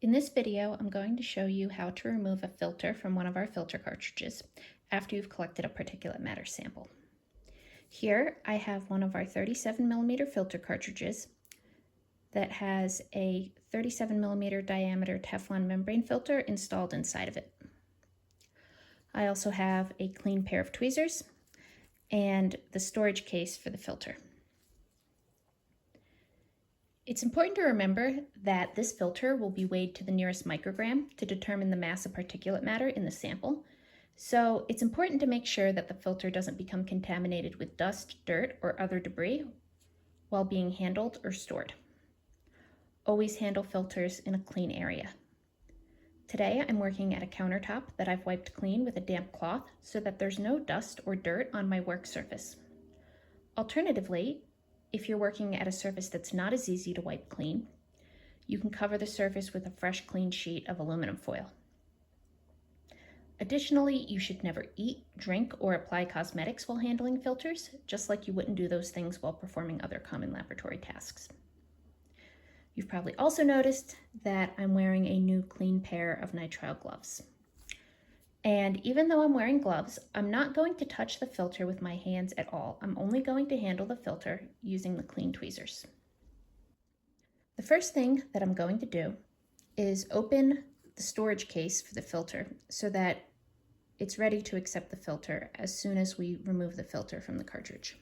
In this video, I'm going to show you how to remove a filter from one of our filter cartridges after you've collected a particulate matter sample. Here, I have one of our 37mm filter cartridges that has a 37mm diameter Teflon membrane filter installed inside of it. I also have a clean pair of tweezers and the storage case for the filter. It's important to remember that this filter will be weighed to the nearest microgram to determine the mass of particulate matter in the sample. So it's important to make sure that the filter doesn't become contaminated with dust, dirt, or other debris while being handled or stored. Always handle filters in a clean area. Today I'm working at a countertop that I've wiped clean with a damp cloth so that there's no dust or dirt on my work surface. Alternatively, if you're working at a surface that's not as easy to wipe clean, you can cover the surface with a fresh, clean sheet of aluminum foil. Additionally, you should never eat, drink, or apply cosmetics while handling filters, just like you wouldn't do those things while performing other common laboratory tasks. You've probably also noticed that I'm wearing a new clean pair of nitrile gloves. And even though I'm wearing gloves, I'm not going to touch the filter with my hands at all. I'm only going to handle the filter using the clean tweezers. The first thing that I'm going to do is open the storage case for the filter so that it's ready to accept the filter as soon as we remove the filter from the cartridge.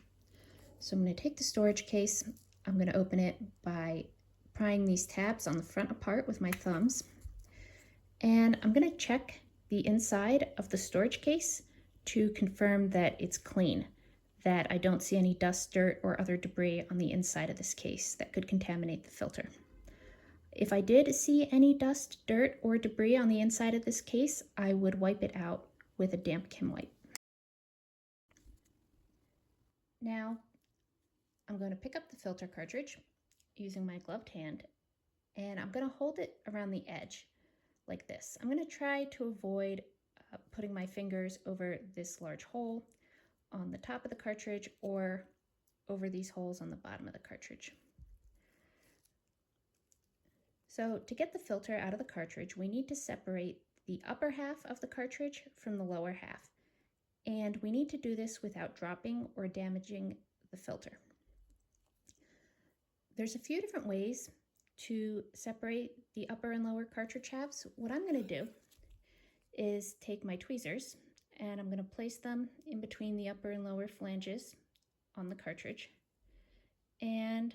So I'm going to take the storage case, I'm going to open it by prying these tabs on the front apart with my thumbs, and I'm going to check the inside of the storage case to confirm that it's clean, that I don't see any dust, dirt, or other debris on the inside of this case that could contaminate the filter. If I did see any dust, dirt, or debris on the inside of this case, I would wipe it out with a damp Kim wipe. Now, I'm going to pick up the filter cartridge using my gloved hand, and I'm going to hold it around the edge like this. I'm going to try to avoid putting my fingers over this large hole on the top of the cartridge or over these holes on the bottom of the cartridge. So to get the filter out of the cartridge, we need to separate the upper half of the cartridge from the lower half. And we need to do this without dropping or damaging the filter. There's a few different ways to separate the upper and lower cartridge halves. What I'm going to do is take my tweezers and I'm going to place them in between the upper and lower flanges on the cartridge, and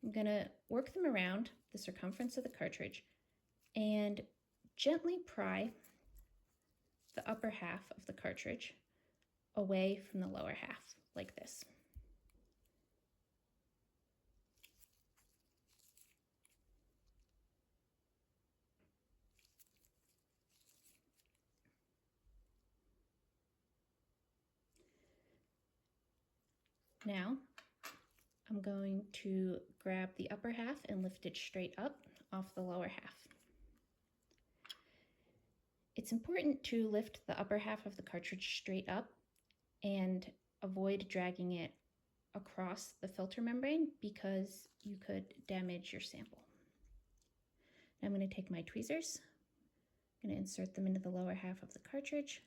I'm going to work them around the circumference of the cartridge and gently pry the upper half of the cartridge away from the lower half like this. Now, I'm going to grab the upper half and lift it straight up off the lower half. It's important to lift the upper half of the cartridge straight up and avoid dragging it across the filter membrane because you could damage your sample. Now I'm going to take my tweezers, I'm going to insert them into the lower half of the cartridge.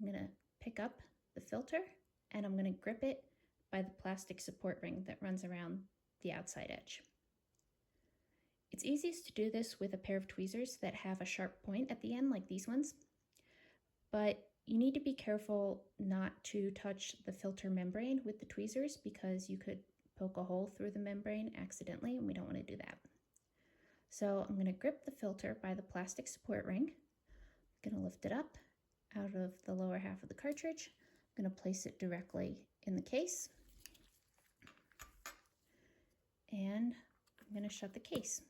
I'm going to pick up the filter and I'm going to grip it by the plastic support ring that runs around the outside edge. It's easiest to do this with a pair of tweezers that have a sharp point at the end like these ones, but you need to be careful not to touch the filter membrane with the tweezers because you could poke a hole through the membrane accidentally, and we don't want to do that. So I'm going to grip the filter by the plastic support ring. I'm going to lift it up out of the lower half of the cartridge. I'm going to place it directly in the case, and I'm going to shut the case.